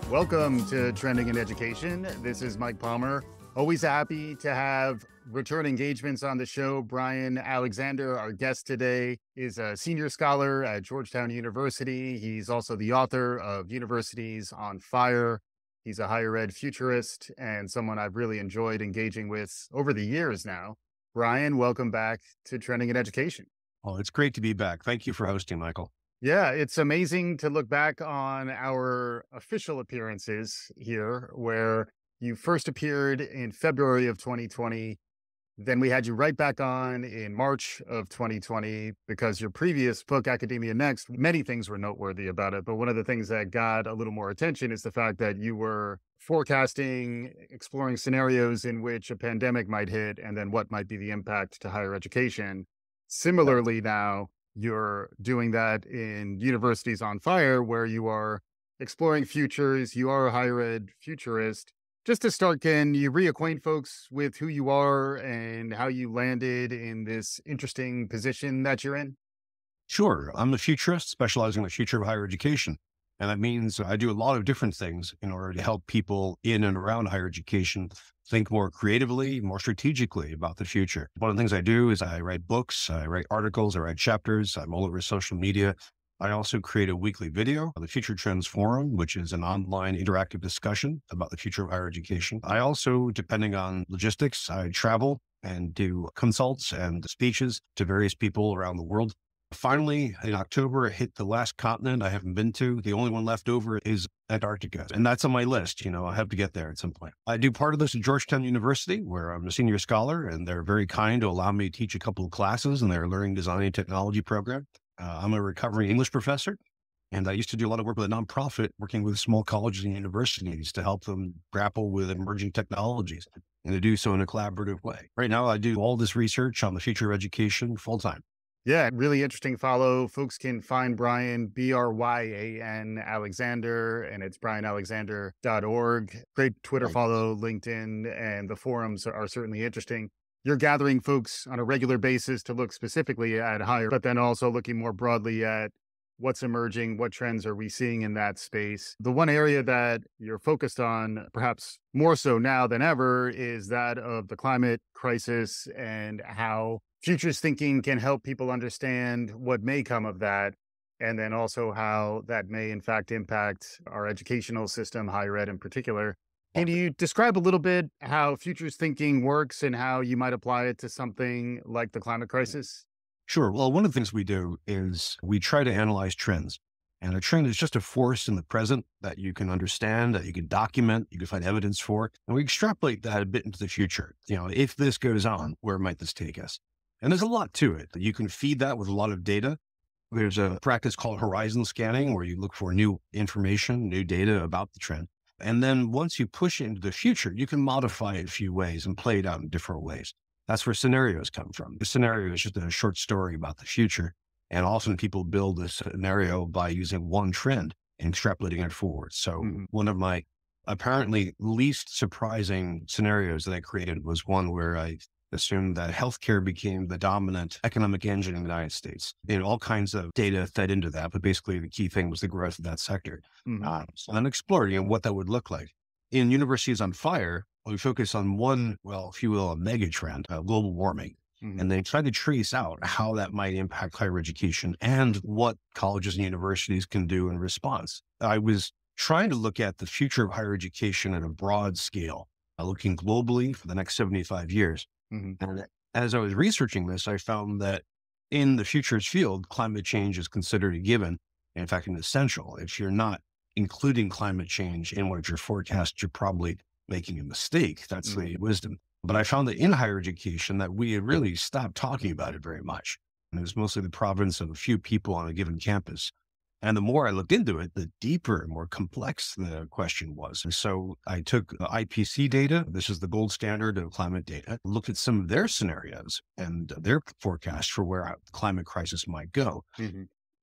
Welcome to Trending in Education. This is Mike Palmer. Always happy to have return engagements on the show. Bryan Alexander, our guest today, is a senior scholar at Georgetown University. He's also the author of Universities on Fire. He's a higher ed futurist and someone I've really enjoyed engaging with over the years now. Bryan, welcome back to Trending in Education. Well, it's great to be back. Thank you for hosting, Michael. Yeah, it's amazing to look back on our official appearances here, where you first appeared in February of 2020. Then we had you right back on in March of 2020 because your previous book, Academia Next, many things were noteworthy about it. But one of the things that got a little more attention is the fact that you were forecasting, exploring scenarios in which a pandemic might hit and then what might be the impact to higher education. Similarly, now you're doing that in Universities on Fire, where you are exploring futures. You are a higher ed futurist. Just to start, can you reacquaint folks with who you are and how you landed in this interesting position that you're in? Sure. I'm a futurist specializing in the future of higher education. And that means I do a lot of different things in order to help people in and around higher education think more creatively, more strategically about the future. One of the things I do is I write books, I write articles, I write chapters. I'm all over social media. I also create a weekly video, the Future Trends Forum, which is an online interactive discussion about the future of higher education. I also, depending on logistics, I travel and do consults and speeches to various people around the world. Finally, in October, I hit the last continent I haven't been to. The only one left over is Antarctica. And that's on my list. I have to get there at some point. I do part of this at Georgetown University, where I'm a senior scholar, and they're very kind to allow me to teach a couple of classes in their learning design and technology program. I'm a recovering English professor, and I used to do a lot of work with a nonprofit working with small colleges and universities to help them grapple with emerging technologies and to do so in a collaborative way. Right now, I do all this research on the future of education full time. Yeah, really interesting follow. Folks can find Bryan, Bryan Alexander, and it's bryanalexander.org. Great Twitter Thanks. follow, LinkedIn, and the forums are certainly interesting. You're gathering folks on a regular basis to look specifically at higher, but then also looking more broadly at what's emerging, what trends are we seeing in that space. The one area that you're focused on, perhaps more so now than ever, is that of the climate crisis and how futures thinking can help people understand what may come of that, and then also how that may in fact impact our educational system, higher ed in particular. Can you describe a little bit how futures thinking works and how you might apply it to something like the climate crisis? Sure. Well, one of the things we do is we try to analyze trends. And a trend is just a force in the present that you can understand, that you can document, you can find evidence for. And we extrapolate that a bit into the future. If this goes on, where might this take us? And there's a lot to it. You can feed that with a lot of data. There's a practice called horizon scanning, where you look for new information, new data about the trend. And then once you push it into the future, you can modify it a few ways and play it out in different ways. That's where scenarios come from. The scenario is just a short story about the future. And often people build a scenario by using one trend and extrapolating it forward. So one of my apparently least surprising scenarios that I created was one where I assumed that healthcare became the dominant economic engine in the United States. All kinds of data fed into that, but basically the key thing was the growth of that sector. So then explored what that would look like. In Universities on Fire, we focus on one, well, if you will, a mega trend, global warming. And they try to trace out how that might impact higher education and what colleges and universities can do in response. I was trying to look at the future of higher education at a broad scale, looking globally for the next 75 years. And as I was researching this, I found that in the futures field, climate change is considered a given. In fact, an essential. If you're not including climate change in one of your forecasts, you're probably making a mistake. That's the wisdom. But I found that in higher education that we had really stopped talking about it very much. And it was mostly the province of a few people on a given campus. And the more I looked into it, the deeper and more complex the question was. And so I took IPC data. This is the gold standard of climate data. Looked at some of their scenarios and their forecast for where the climate crisis might go.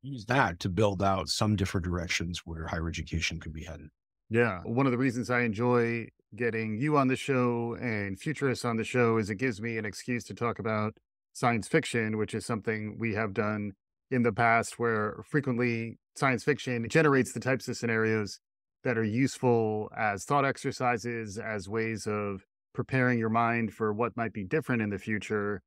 Use that to build out some different directions where higher education could be headed. Yeah. One of the reasons I enjoy getting you on the show and futurists on the show is it gives me an excuse to talk about science fiction, which is something we have done in the past, where frequently science fiction generates the types of scenarios that are useful as thought exercises, as ways of preparing your mind for what might be different in the future.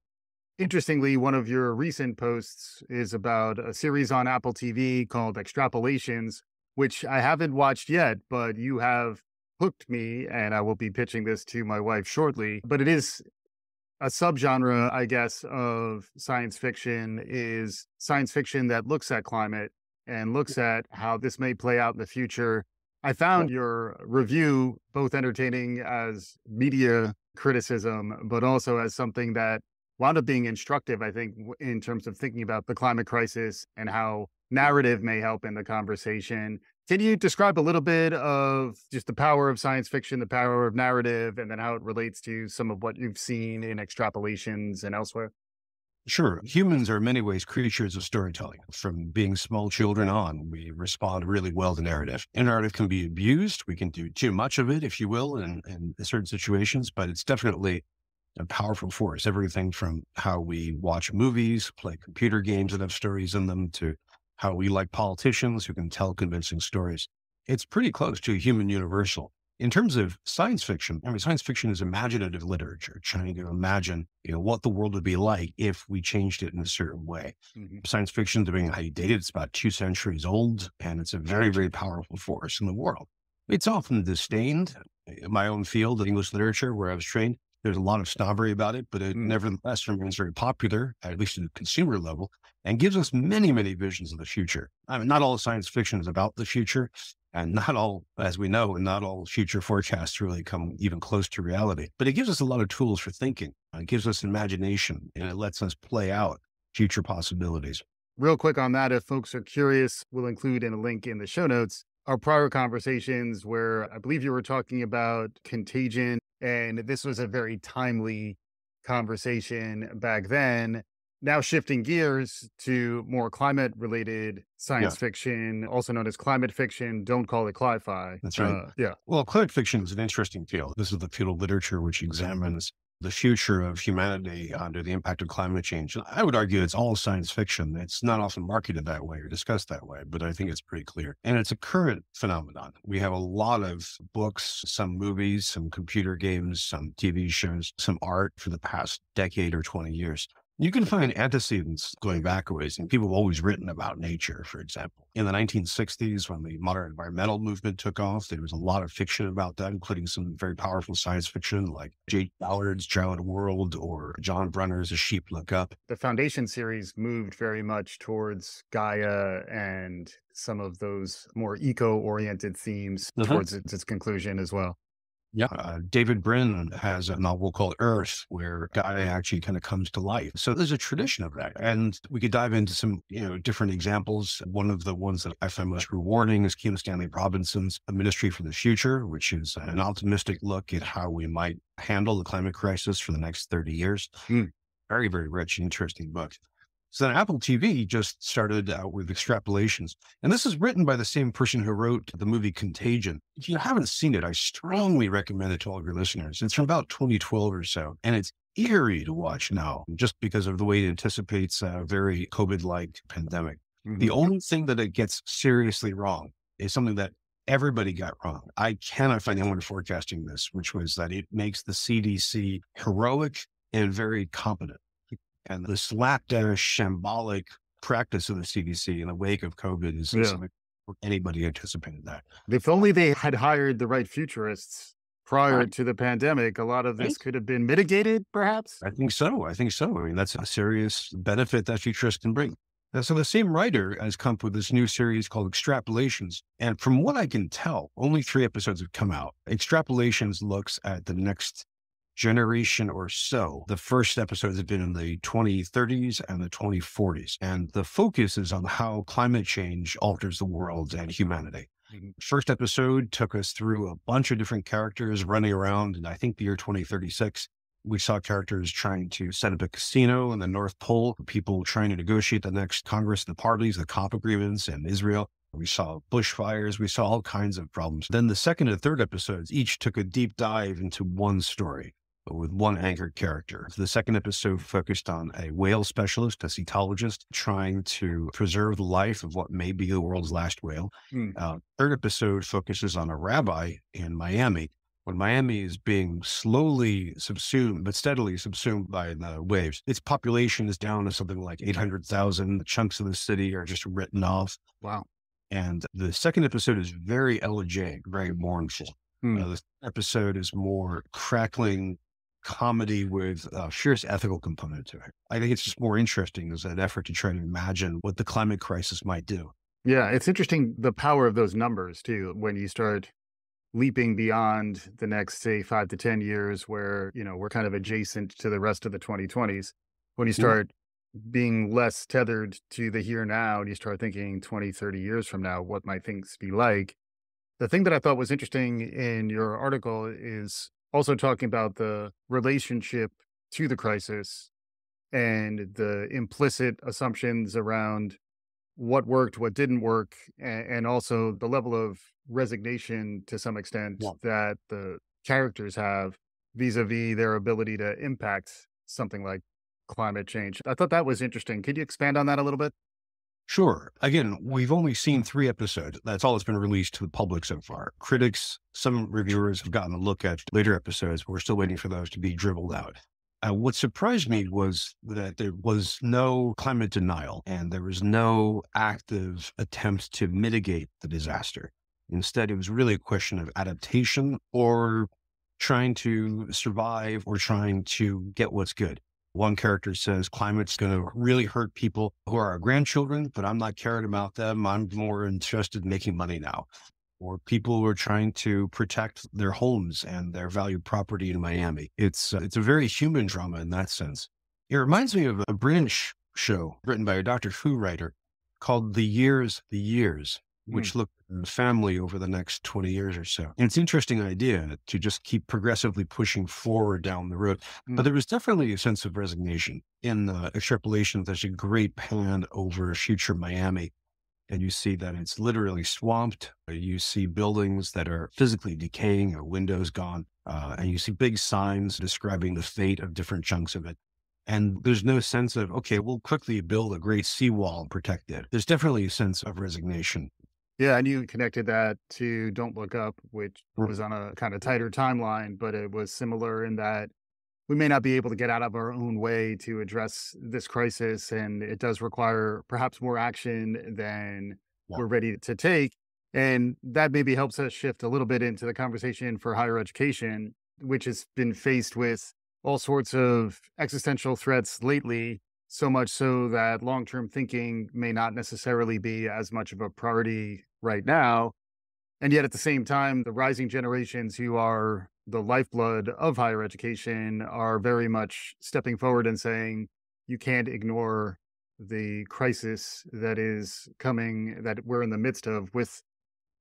Interestingly, one of your recent posts is about a series on Apple TV called Extrapolations, which I haven't watched yet, but you have hooked me, and I will be pitching this to my wife shortly. But it is a subgenre, I guess, of science fiction is science fiction that looks at climate and looks at how this may play out in the future. I found your review both entertaining as media criticism, but also as something that wound up being instructive, I think, in terms of thinking about the climate crisis and how narrative may help in the conversation. Can you describe a little bit of just the power of science fiction, the power of narrative, and then how it relates to some of what you've seen in extrapolations and elsewhere? Sure. Humans are in many ways creatures of storytelling. From being small children on, we respond really well to narrative. And narrative can be abused. We can do too much of it, if you will, in certain situations, but it's definitely a powerful force. Everything from how we watch movies, play computer games that have stories in them, to how we like politicians who can tell convincing stories. It's pretty close to a human universal. In terms of science fiction, I mean, science fiction is imaginative literature, trying to imagine, what the world would be like if we changed it in a certain way. Mhm. Science fiction, depending on how you date it, it's about 2 centuries old, and it's a very, very powerful force in the world. It's often disdained. In my own field, English literature, where I was trained, there's a lot of snobbery about it, but it Mm. nevertheless remains very popular, at least at the consumer level, and gives us many, many visions of the future. I mean, not all science fiction is about the future, and not all, as we know, and not all future forecasts really come even close to reality. But it gives us a lot of tools for thinking. It gives us imagination, and it lets us play out future possibilities. Real quick on that, if folks are curious, we'll include in a link in the show notes our prior conversations where I believe you were talking about contagion, and this was a very timely conversation back then. Now, shifting gears to more climate related Yeah, science fiction, also known as climate fiction. Don't call it cli fi. that's right. Yeah. Well, climate fiction is an interesting field. This is the field of literature which examines the future of humanity under the impact of climate change. And I would argue it's all science fiction. It's not often marketed that way or discussed that way, but I think it's pretty clear. And it's a current phenomenon. We have a lot of books, some movies, some computer games, some TV shows, some art for the past decade or 20 years. You can find antecedents going back a ways, and people have always written about nature, for example. In the 1960s, when the modern environmental movement took off, there was a lot of fiction about that, including some very powerful science fiction like J. Ballard's Drowned World or John Brunner's A Sheep Look Up. The Foundation series moved very much towards Gaia and some of those more eco oriented themes towards its conclusion as well. Yeah. David Brin has a novel called Earth, where Gaia actually kind of comes to life. So there's a tradition of that. And we could dive into some, different examples. One of the ones that I find most rewarding is Kim Stanley Robinson's A Ministry for the Future, which is an optimistic look at how we might handle the climate crisis for the next 30 years. Mm. Very, very rich and interesting book. So then Apple TV just started out with Extrapolations. And this is written by the same person who wrote the movie Contagion. If you haven't seen it, I strongly recommend it to all of your listeners. It's from about 2012 or so, and it's eerie to watch now just because of the way it anticipates a very COVID-like pandemic. Mhm. The only thing that it gets seriously wrong is something that everybody got wrong. I cannot find anyone forecasting this, which was that it makes the CDC heroic and very competent. And the slapdash, shambolic practice of the CDC in the wake of COVID is Yeah. something anybody anticipated that. If only they had hired the right futurists prior Right. to the pandemic, a lot of Right. this could have been mitigated, perhaps. I think so. I think so. I mean, that's a serious benefit that futurists can bring. And so the same writer has come up with this new series called Extrapolations. And from what I can tell, only 3 episodes have come out. Extrapolations looks at the next generation or so. The first episodes have been in the 2030s and the 2040s. And the focus is on how climate change alters the world and humanity. Mhm. First episode took us through a bunch of different characters running around in, I think, the year 2036. We saw characters trying to set up a casino in the North Pole, people trying to negotiate the next Congress, the parties, the COP agreements in Israel. We saw bushfires. We saw all kinds of problems. Then the second and third episodes each took a deep dive into one story. with one anchor character. The second episode focused on a whale specialist, a cetologist, trying to preserve the life of what may be the world's last whale. Mm. Third episode focuses on a rabbi in Miami, when Miami is being slowly subsumed, but steadily subsumed by the waves. Its population is down to something like 800,000. The chunks of the city are just written off. Wow. And the second episode is very elegiac, very mournful. Mm. The episode is more crackling comedy with a fierce ethical component to it. I think it's just more interesting as an effort to try to imagine what the climate crisis might do. Yeah, it's interesting the power of those numbers too, when you start leaping beyond the next, say, 5 to 10 years where, we're kind of adjacent to the rest of the 2020s. When you Yeah. start being less tethered to the here now and you start thinking 20, 30 years from now, what might things be like? The thing that I thought was interesting in your article is also talking about the relationship to the crisis and the implicit assumptions around what worked, what didn't work, and also the level of resignation to some extent Yeah. that the characters have vis-a-vis their ability to impact something like climate change. I thought that was interesting. Could you expand on that a little bit? Sure. Again, we've only seen 3 episodes. That's all that's been released to the public so far. Critics, some reviewers have gotten a look at later episodes, but we're still waiting for those to be dribbled out. What surprised me was that there was no climate denial and there was no active attempt to mitigate the disaster. Instead, it was really a question of adaptation or trying to survive or trying to get what's good. One character says climate's going to really hurt people who are our grandchildren, but I'm not caring about them. I'm more interested in making money now. Or people who are trying to protect their homes and their valued property in Miami. It's a very human drama in that sense. It reminds me of a British show written by a Doctor Who writer called The Years, Mm. which looked at the family over the next 20 years or so. And it's an interesting idea to just keep progressively pushing forward down the road. But Mm. there was definitely a sense of resignation in the extrapolation. There's a great pan over future Miami, and you see that it's literally swamped. You see buildings that are physically decaying or windows gone. And you see big signs describing the fate of different chunks of it. And there's no sense of, okay, we'll quickly build a great seawall and protect it. There's definitely a sense of resignation. Yeah, and you connected that to Don't Look Up, which Mm. was on a kind of tighter timeline, but it was similar in that we may not be able to get out of our own way to address this crisis, and it does require perhaps more action than Yeah. we're ready to take. And that maybe helps us shift a little bit into the conversation for higher education, which has been faced with all sorts of existential threats lately, so much so that long term thinking may not necessarily be as much of a priority right now. And yet at the same time, the rising generations who are the lifeblood of higher education are very much stepping forward and saying, you can't ignore the crisis that is coming, that we're in the midst of with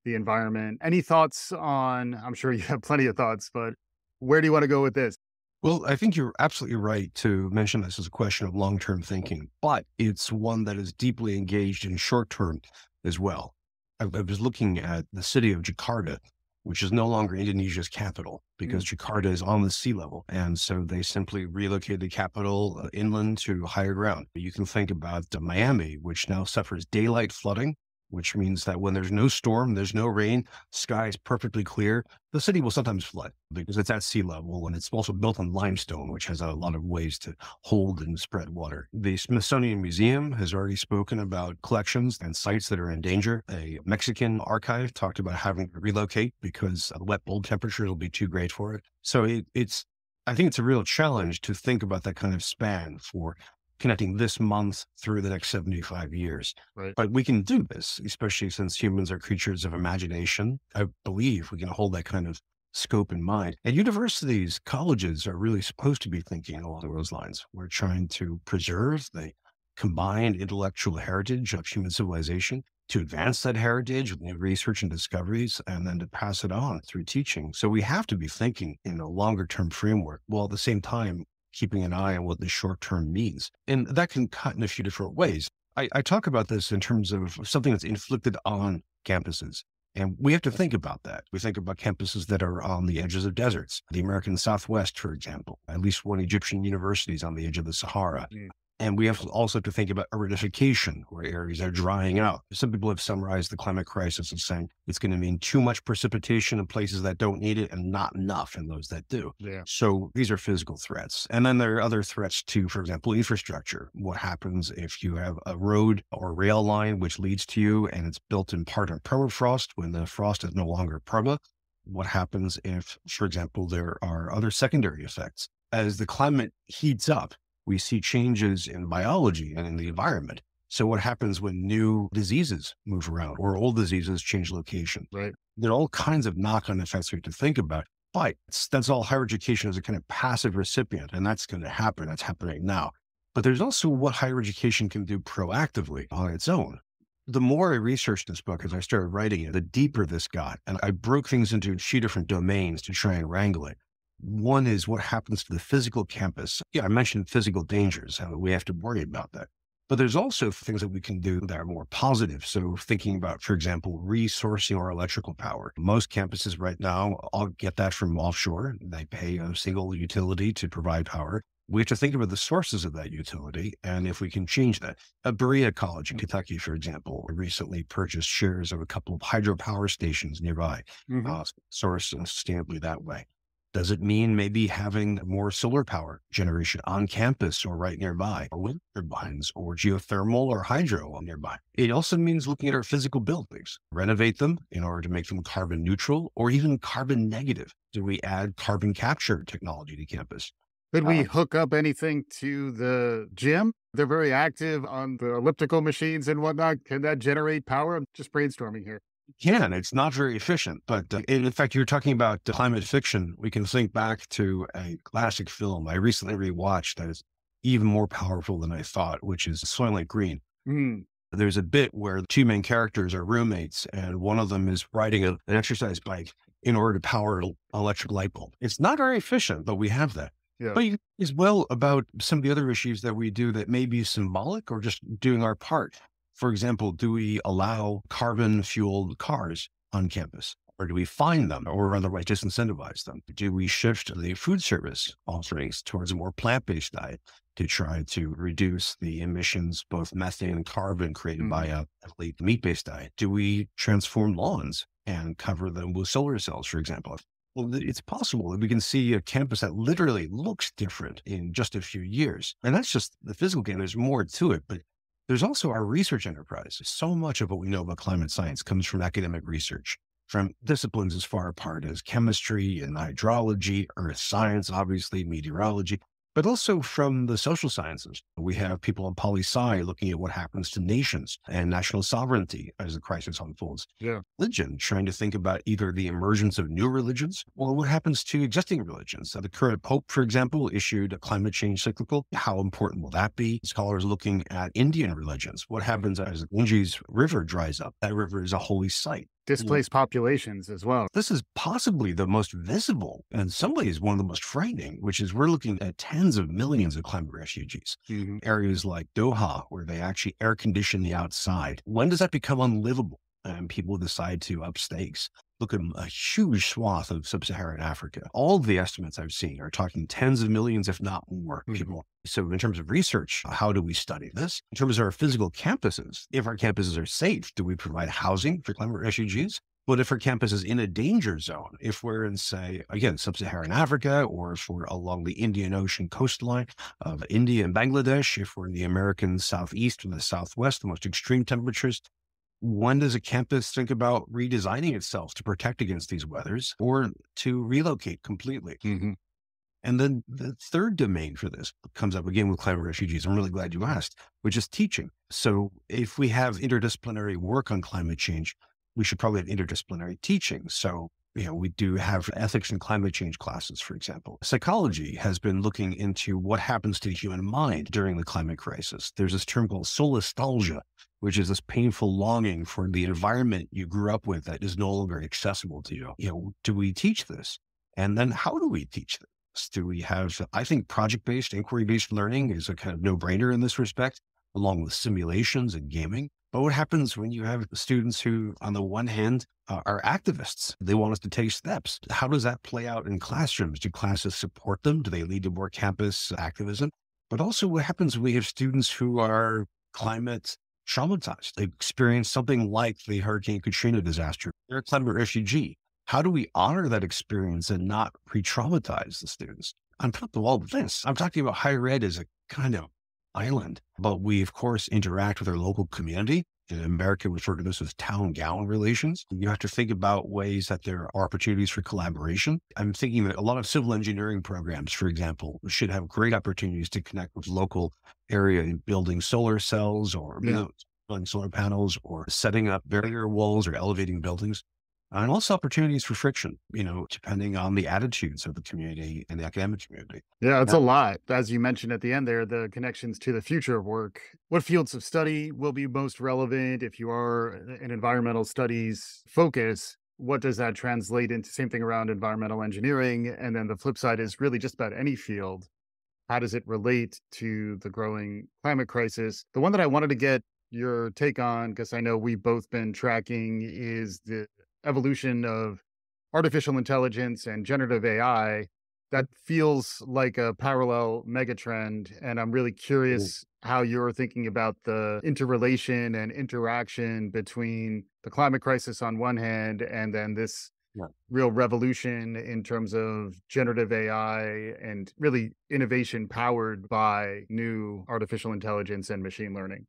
the environment. Any thoughts on, I'm sure you have plenty of thoughts, but where do you want to go with this? Well, I think you're absolutely right to mention this as a question of long-term thinking, but it's one that is deeply engaged in short-term as well. I was looking at the city of Jakarta, which is no longer Indonesia's capital because Jakarta is on the sea level. And so they simply relocated the capital inland to higher ground. You can think about Miami, which now suffers daylight flooding, which means that when there's no storm, there's no rain, sky is perfectly clear, the city will sometimes flood because it's at sea level and it's also built on limestone, which has a lot of ways to hold and spread water. The Smithsonian Museum has already spoken about collections and sites that are in danger. A Mexican archive talked about having to relocate because wet bulb temperatures will be too great for it. So I think it's a real challenge to think about that kind of span for connecting this month through the next 75 years. Right. But we can do this, especially since humans are creatures of imagination. I believe we can hold that kind of scope in mind. And universities, colleges are really supposed to be thinking along those lines. We're trying to preserve the combined intellectual heritage of human civilization, to advance that heritage with new research and discoveries, and then to pass it on through teaching. So we have to be thinking in a longer term framework, while at the same time keeping an eye on what the short term means. And that can cut in a few different ways. I talk about this in terms of something that's inflicted on campuses. And we have to think about that. We think about campuses that are on the edges of deserts, the American Southwest, for example. At least one Egyptian university is on the edge of the Sahara. And we have also to think about aridification, where areas are drying out. Some people have summarized the climate crisis as saying it's going to mean too much precipitation in places that don't need it and not enough in those that do. Yeah. So these are physical threats. And then there are other threats to, for example, infrastructure. What happens if you have a road or rail line which leads to you and it's built in part on permafrost when the frost is no longer perma? What happens if, for example, there are other secondary effects? As the climate heats up, we see changes in biology and in the environment. So what happens when new diseases move around or old diseases change location? Right. There are all kinds of knock-on effects we have to think about. But that's all higher education as a kind of passive recipient, and that's going to happen. That's happening now. But there's also what higher education can do proactively on its own. The more I researched this book as I started writing it, the deeper this got. And I broke things into a few different domains to try and wrangle it. One is what happens to the physical campus. Yeah, I mentioned physical dangers, how we have to worry about that. But there's also things that we can do that are more positive. So thinking about, for example, resourcing our electrical power. Most campuses right now all get that from offshore. They pay a single utility to provide power. We have to think about the sources of that utility and if we can change that. At Berea College in Kentucky, for example, recently purchased shares of a couple of hydropower stations nearby, sourced sustainably that way. Does it mean maybe having more solar power generation on campus or right nearby, or wind turbines or geothermal or hydro nearby? It also means looking at our physical buildings, renovate them in order to make them carbon neutral or even carbon negative. Do we add carbon capture technology to campus? Could we hook up anything to the gym? They're very active on the elliptical machines and whatnot. Can that generate power? I'm just brainstorming here. Can. It's not very efficient, but in fact, you're talking about climate fiction. We can think back to a classic film I recently rewatched that is even more powerful than I thought, which is Soylent Green. There's a bit where the two main characters are roommates, and one of them is riding an exercise bike in order to power an electric light bulb. It's not very efficient, but we have that. Yeah. But as well about some of the other issues that we do that may be symbolic or just doing our part. For example, do we allow carbon-fueled cars on campus? Or do we fine them or otherwise disincentivize them? Do we shift the food service offerings towards a more plant-based diet to try to reduce the emissions, both methane and carbon created by a meat-based diet? Do we transform lawns and cover them with solar cells, for example? Well, it's possible that we can see a campus that literally looks different in just a few years. And that's just the physical game. There's more to it, but there's also our research enterprise. So much of what we know about climate science comes from academic research, from disciplines as far apart as chemistry and hydrology, earth science, obviously, meteorology, but also from the social sciences. We have people in poli-sci looking at what happens to nations and national sovereignty as the crisis unfolds. Yeah. Religion, trying to think about either the emergence of new religions or what happens to existing religions. So the current Pope, for example, issued a climate change cyclical. How important will that be? Scholars looking at Indian religions. What happens as the Ganges River dries up? That river is a holy site. Displaced populations as well. This is possibly the most visible and in some ways one of the most frightening, which is we're looking at tens of millions of climate refugees. Areas like Doha, where they actually air condition the outside. When does that become unlivable and people decide to up stakes? Look at a huge swath of sub-Saharan Africa. All of the estimates I've seen are talking tens of millions, if not more people. So in terms of research, how do we study this? In terms of our physical campuses, if our campuses are safe, do we provide housing for climate refugees? But if our campus is in a danger zone, if we're in, say, again, sub-Saharan Africa, or if we're along the Indian Ocean coastline of India and Bangladesh, if we're in the American Southeast or the Southwest, the most extreme temperatures, when does a campus think about redesigning itself to protect against these weathers or to relocate completely? And then the third domain for this comes up again with climate refugees. I'm really glad you asked, which is teaching. So if we have interdisciplinary work on climate change, we should probably have interdisciplinary teaching. So, we do have ethics and climate change classes, for example. Psychology has been looking into what happens to the human mind during the climate crisis. There's this term called solastalgia, which is this painful longing for the environment you grew up with that is no longer accessible to you. Do we teach this? And then how do we teach this? Do we have, I think project-based, inquiry-based learning is a kind of no-brainer in this respect, along with simulations and gaming. But what happens when you have students who, on the one hand, are activists. They want us to take steps. How does that play out in classrooms? Do classes support them? Do they lead to more campus activism? But also, what happens when we have students who are climate traumatized? They experience something like the Hurricane Katrina disaster. They're a climate refugee. How do we honor that experience and not re-traumatize the students? On top of all of this, I'm talking about higher ed as a kind of island, but we, of course, interact with our local community. In America, we refer to this as town-gown relations. You have to think about ways that there are opportunities for collaboration. I'm thinking that a lot of civil engineering programs, for example, should have great opportunities to connect with local area in building solar cells or building solar panels or setting up barrier walls or elevating buildings. And also opportunities for friction, depending on the attitudes of the community and the academic community. Yeah, it's a lot. As you mentioned at the end there, the connections to the future of work. What fields of study will be most relevant if you are an environmental studies focus? What does that translate into? Same thing around environmental engineering. And then the flip side is really just about any field. How does it relate to the growing climate crisis? The one that I wanted to get your take on, because I know we've both been tracking, is the evolution of artificial intelligence and generative AI. That feels like a parallel megatrend. And I'm really curious how you're thinking about the interrelation and interaction between the climate crisis on one hand, and then this Yeah. real revolution in terms of generative AI and really innovation powered by new artificial intelligence and machine learning.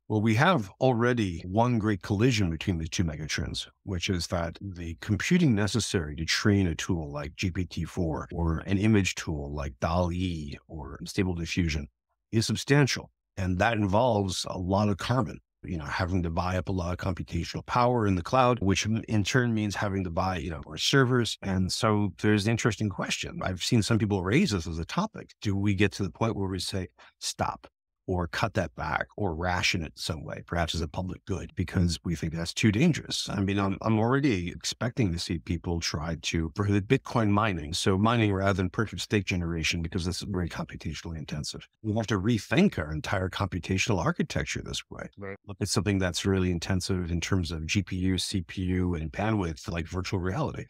Well, we have already one great collision between the two megatrends, which is that the computing necessary to train a tool like GPT-4 or an image tool like DALL-E or Stable Diffusion is substantial. And that involves a lot of carbon, having to buy up a lot of computational power in the cloud, which in turn means having to buy, more servers. And so there's an interesting question. I've seen some people raise this as a topic. Do we get to the point where we say, stop, or cut that back, or ration it some way, perhaps as a public good, because we think that's too dangerous? I mean, I'm already expecting to see people try to prohibit Bitcoin mining. So mining rather than perfect state generation, because this is very computationally intensive. We have to rethink our entire computational architecture this way. Right. Look at something that's really intensive in terms of GPU, CPU, and bandwidth, like virtual reality.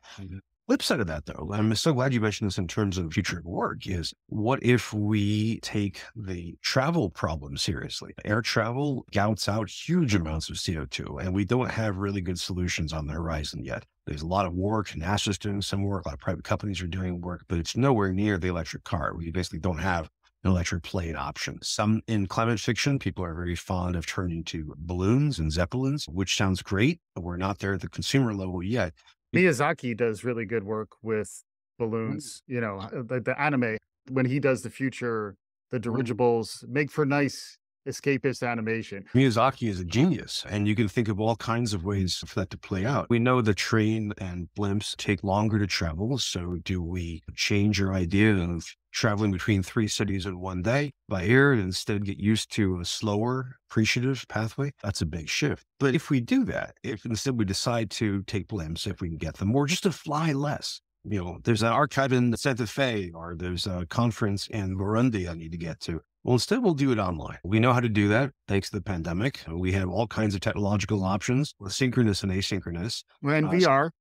Flip side of that, though, I'm so glad you mentioned this in terms of the future of work, is what if we take the travel problem seriously? Air travel gouts out huge amounts of CO2, and we don't have really good solutions on the horizon yet. There's a lot of work. NASA's doing some work. A lot of private companies are doing work, but it's nowhere near the electric car. We basically don't have an electric plane option. Some in climate fiction, people are very fond of turning to balloons and zeppelins, which sounds great, but we're not there at the consumer level yet. Miyazaki does really good work with balloons, the anime. When he does the future, the dirigibles make for nice escapist animation. Miyazaki is a genius, and you can think of all kinds of ways for that to play out. We know the train and blimps take longer to travel. So do we change your idea of traveling between 3 cities in one day by air and instead get used to a slower, appreciative pathway? That's a big shift. But if we do that, if instead we decide to take blimps, if we can get them, or just to fly less, there's an archive in Santa Fe, or there's a conference in Burundi I need to get to. Well, instead, we'll do it online. We know how to do that thanks to the pandemic. We have all kinds of technological options, synchronous and asynchronous. And VR.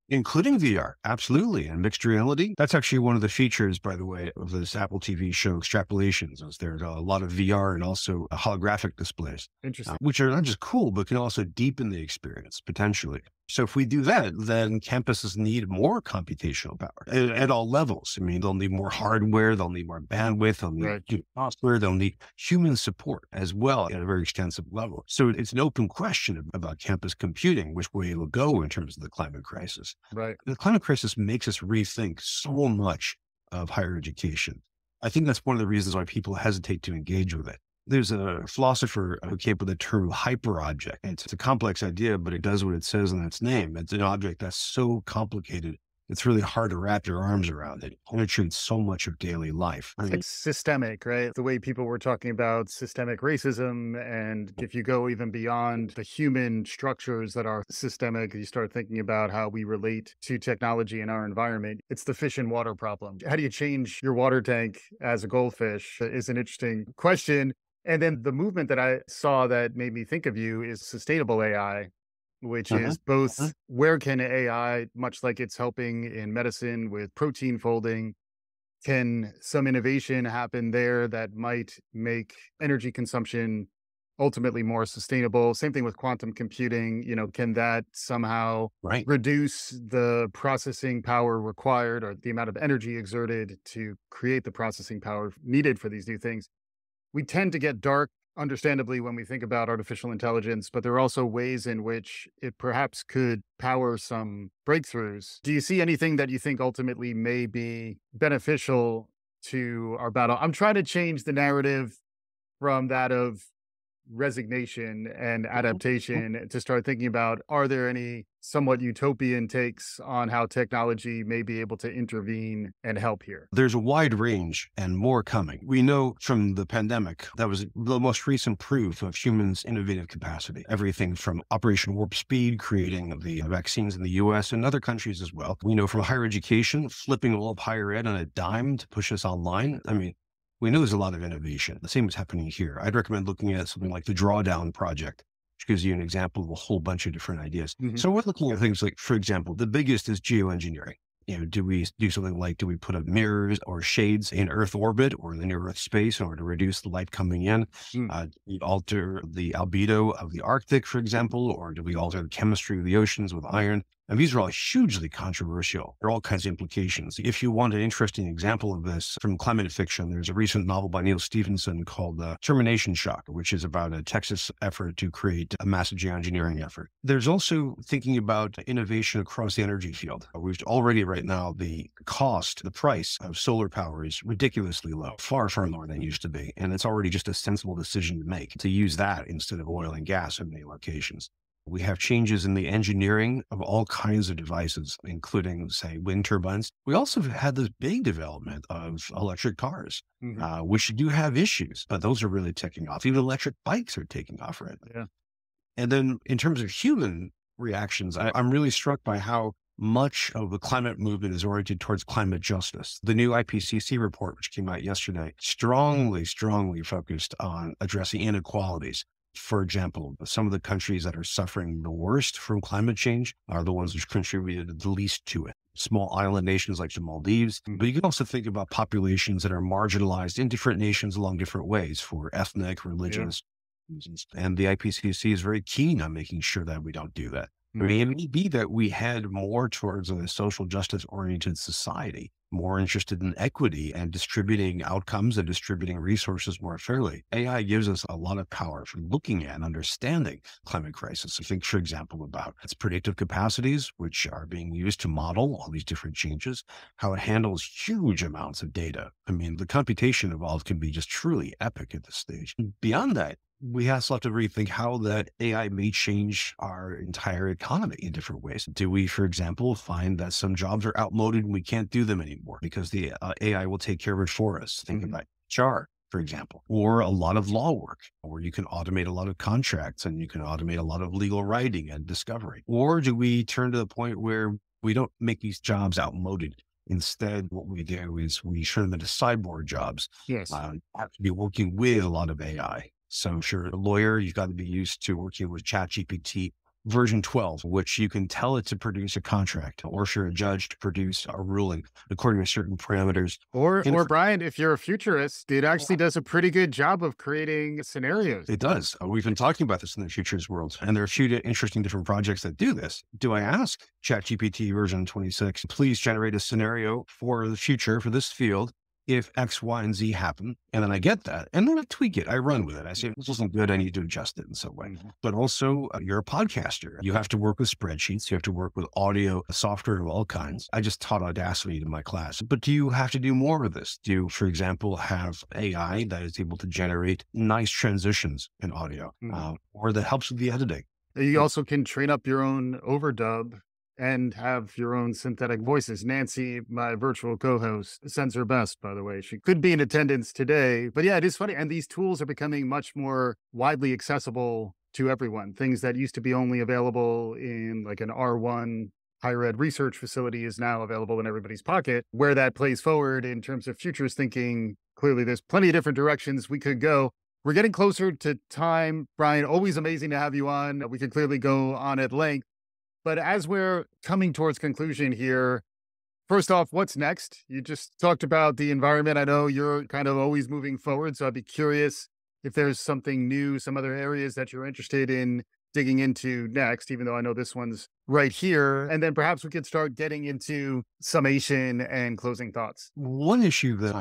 Including VR, absolutely. And mixed reality. That's actually one of the features, by the way, of this Apple TV show Extrapolations, is there's a lot of VR and also holographic displays, Interesting. which are not just cool, but can also deepen the experience potentially. So if we do that, then campuses need more computational power at all levels. I mean, they'll need more hardware, they'll need more bandwidth, they'll need software, they'll need human support as well at a very extensive level. So it's an open question about campus computing, which way it will go in terms of the climate crisis. Right. The climate crisis makes us rethink so much of higher education. I think that's one of the reasons why people hesitate to engage with it. There's a philosopher who came up with the term hyperobject. It's a complex idea, but it does what it says in its name. It's an object that's so complicated, it's really hard to wrap your arms around it. It penetrates so much of daily life. It's like systemic, right? The way people were talking about systemic racism. And if you go even beyond the human structures that are systemic, you start thinking about how we relate to technology in our environment. It's the fish and water problem. How do you change your water tank as a goldfish is an interesting question. And then the movement that I saw that made me think of you is sustainable AI. which Uh-huh. is both where can AI, much like it's helping in medicine with protein folding, can some innovation happen there that might make energy consumption ultimately more sustainable? Same thing with quantum computing. Can that somehow Right. reduce the processing power required or the amount of energy exerted to create the processing power needed for these new things? We tend to get dark, understandably, when we think about artificial intelligence, but there are also ways in which it perhaps could power some breakthroughs. Do you see anything that you think ultimately may be beneficial to our battle? I'm trying to change the narrative from that of resignation and adaptation to start thinking about, are there any somewhat utopian takes on how technology may be able to intervene and help here? There's a wide range and more coming. We know from the pandemic that was the most recent proof of humans' innovative capacity. Everything from Operation Warp Speed, creating the vaccines in the US and other countries as well. We know from higher education, flipping all of higher ed on a dime to push us online. I mean, we know there's a lot of innovation. The same is happening here. I'd recommend looking at something like the Drawdown Project, which gives you an example of a whole bunch of different ideas. Mhm. So we're looking at things like, for example, the biggest is geoengineering. Do we do something like, do we put up mirrors or shades in Earth orbit or in the near Earth space in order to reduce the light coming in? Mm. Do we alter the albedo of the Arctic, for example, or do we alter the chemistry of the oceans with iron? And these are all hugely controversial. There are all kinds of implications. If you want an interesting example of this from climate fiction, there's a recent novel by Neil Stephenson called Termination Shock, which is about a Texas effort to create a massive geoengineering effort. There's also thinking about innovation across the energy field. We've already right now, the price of solar power is ridiculously low, far, far lower than it used to be. And it's already just a sensible decision to make to use that instead of oil and gas in many locations. We have changes in the engineering of all kinds of devices, including, say, wind turbines. We also have had this big development of electric cars, Mhm. which do have issues, but those are really taking off. Even electric bikes are taking off right now. Yeah. And then in terms of human reactions, I'm really struck by how much of the climate movement is oriented towards climate justice. The new IPCC report, which came out yesterday, strongly, strongly focused on addressing inequalities. For example, some of the countries that are suffering the worst from climate change are the ones which contributed the least to it. Small island nations like the Maldives. Mhm. But you can also think about populations that are marginalized in different nations along different ways for ethnic, Yeah. religious reasons. And the IPCC is very keen on making sure that we don't do that. I Mhm. mean, it may be that we head more towards a social justice oriented society, more interested in equity and distributing outcomes and distributing resources more fairly. AI gives us a lot of power for looking at and understanding climate crisis. I think, for example, about its predictive capacities, which are being used to model all these different changes, how it handles huge amounts of data. I mean, the computation involved can be just truly epic at this stage. Beyond that, we also have to rethink how that AI may change our entire economy in different ways. Do we, for example, find that some jobs are outmoded and we can't do them anymore because the AI will take care of it for us? Think Mhm. about HR, for example, or a lot of law work, where you can automate a lot of contracts and you can automate a lot of legal writing and discovery. Or do we turn to the point where we don't make these jobs outmoded? Instead, what we do is we turn them into cyborg jobs. Yes. Have to be working with a lot of AI. So if you're a lawyer, you've got to be used to working with ChatGPT version 12, which you can tell it to produce a contract, or if you're a judge to produce a ruling according to certain parameters. And Or Brian, if you're a futurist, it actually does a pretty good job of creating scenarios. it does. We've been talking about this in the futures world, and there are a few interesting different projects that do this. Do I ask ChatGPT version 26, please generate a scenario for the future for this field if X, Y, and Z happen? And then I get that, and then I tweak it. I run with it. I say, this isn't good. I need to adjust it in some way. Mhm. But also, you're a podcaster. You have to work with spreadsheets. You have to work with audio software of all kinds. I just taught Audacity to my class. But do you have to do more of this? Do you, for example, have AI that is able to generate nice transitions in audio, Mhm. or that helps with the editing? You also can train up your own overdub and have your own synthetic voices. Nancy, my virtual co-host, sends her best, by the way. She could be in attendance today. But yeah, it is funny. And these tools are becoming much more widely accessible to everyone. Things that used to be only available in like an R1 higher ed research facility is now available in everybody's pocket. Where that plays forward in terms of futures thinking, clearly there's plenty of different directions we could go. We're getting closer to time. Bryan, always amazing to have you on. We could clearly go on at length. But as we're coming towards conclusion here, first off, what's next? You just talked about the environment. I know you're kind of always moving forward. So I'd be curious if there's something new, some other areas that you're interested in digging into next, even though I know this one's right here. And then perhaps we could start getting into summation and closing thoughts. One issue that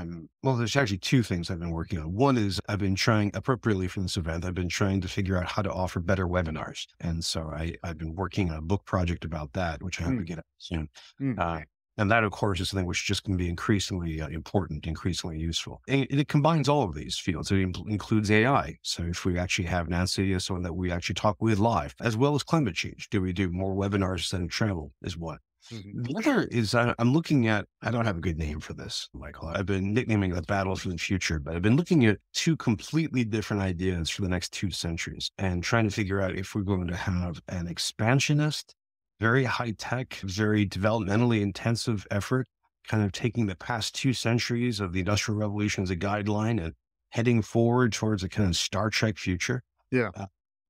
well, there's actually two things I've been working on. One is I've been trying appropriately for this event, I've been trying to figure out how to offer better webinars. And so I've been working on a book project about that, which I hope to get out soon. Mm. And that, of course, is something which is just going to be increasingly important, increasingly useful. And it combines all of these fields. It includes AI. So if we actually have Nancy as someone that we actually talk with live, as well as climate change, do we do more webinars instead of travel is one. Mhm. The other is I'm looking at, I don't have a good name for this, Michael. I've been nicknaming it Battle for the Future, but I've been looking at two completely different ideas for the next 2 centuries and trying to figure out if we're going to have an expansionist, very high tech, very developmentally intensive effort, kind of taking the past 2 centuries of the Industrial Revolution as a guideline and heading forward towards a kind of Star Trek future. Yeah.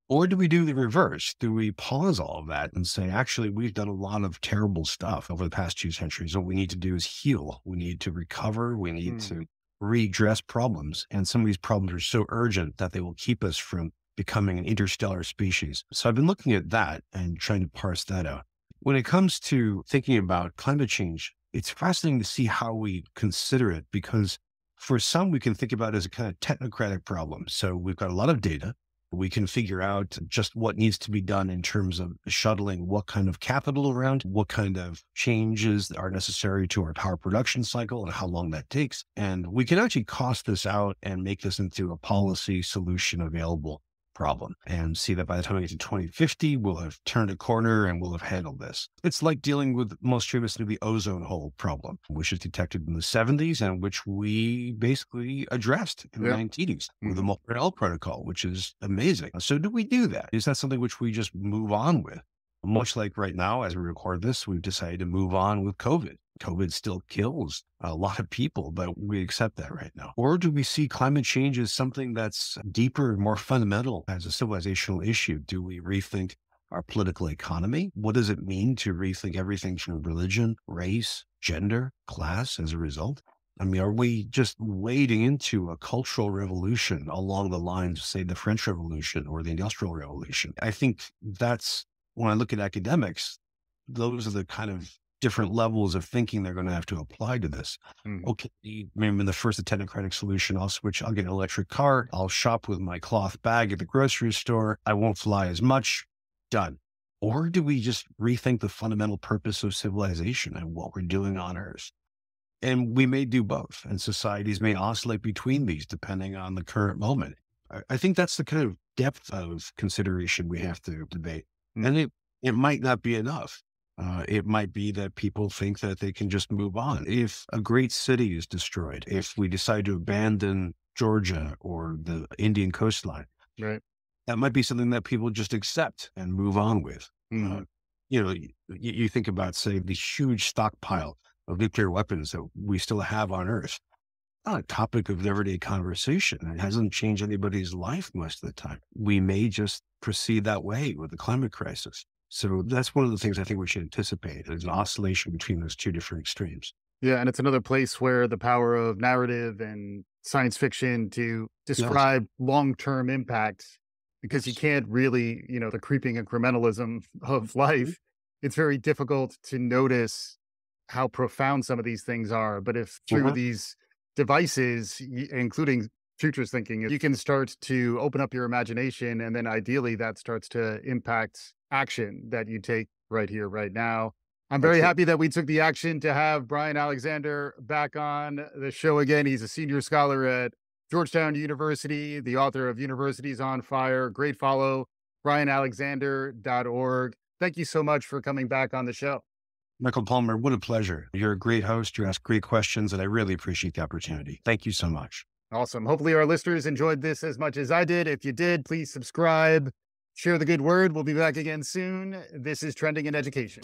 Or do we do the reverse? Do we pause all of that and say, actually, we've done a lot of terrible stuff over the past 2 centuries. What we need to do is heal. We need to recover. We need to redress problems. And some of these problems are so urgent that they will keep us from becoming an interstellar species. So I've been looking at that and trying to parse that out. When it comes to thinking about climate change, it's fascinating to see how we consider it, because for some, we can think about it as a kind of technocratic problem. So we've got a lot of data. We can figure out just what needs to be done in terms of shuttling what kind of capital around, what kind of changes are necessary to our power production cycle and how long that takes. And we can actually cost this out and make this into a policy solution available problem and see that by the time we get to 2050, we'll have turned a corner and we'll have handled this. It's like dealing with most famously the ozone hole problem, which is detected in the 70s and which we basically addressed in the 1980s with the Montreal Protocol, which is amazing. So do we do that? Is that something which we just move on with? Much like right now, as we record this, we've decided to move on with COVID. COVID still kills a lot of people, but we accept that right now. Or do we see climate change as something that's deeper, more fundamental as a civilizational issue? Do we rethink our political economy? What does it mean to rethink everything from religion, race, gender, class as a result? I mean, are we just wading into a cultural revolution along the lines of, say, the French Revolution or the Industrial Revolution? I think that's, when I look at academics, those are the kind of different levels of thinking they're going to have to apply to this. Okay, maybe in the first, the technocratic solution, I'll get an electric car. I'll shop with my cloth bag at the grocery store. I won't fly as much. Done. Or do we just rethink the fundamental purpose of civilization and what we're doing on Earth? And we may do both, and societies may oscillate between these depending on the current moment. I think that's the kind of depth of consideration we have to debate. And it might not be enough. It might be that people think that they can just move on. If a great city is destroyed, if we decide to abandon Georgia or the Indian coastline, Right. that might be something that people just accept and move on with. You think about, say, the huge stockpile of nuclear weapons that we still have on Earth. Not a topic of everyday conversation. It hasn't changed anybody's life most of the time. We may just proceed that way with the climate crisis. So that's one of the things I think we should anticipate. There's an oscillation between those two different extremes. Yeah, and it's another place where the power of narrative and science fiction to describe long-term impact, because you can't really, the creeping incrementalism of life, it's very difficult to notice how profound some of these things are. But if through these devices, including futures thinking, you can start to open up your imagination, and then ideally that starts to impact action that you take right here, right now. I'm very happy that we took the action to have Bryan Alexander back on the show again. He's a senior scholar at Georgetown University, the author of Universities on Fire. Great follow, bryanalexander.org. Thank you so much for coming back on the show. Michael Palmer, what a pleasure. You're a great host. You ask great questions, and I really appreciate the opportunity. Thank you so much. Awesome. Hopefully our listeners enjoyed this as much as I did. If you did, please subscribe, share the good word. We'll be back again soon. This is Trending in Education.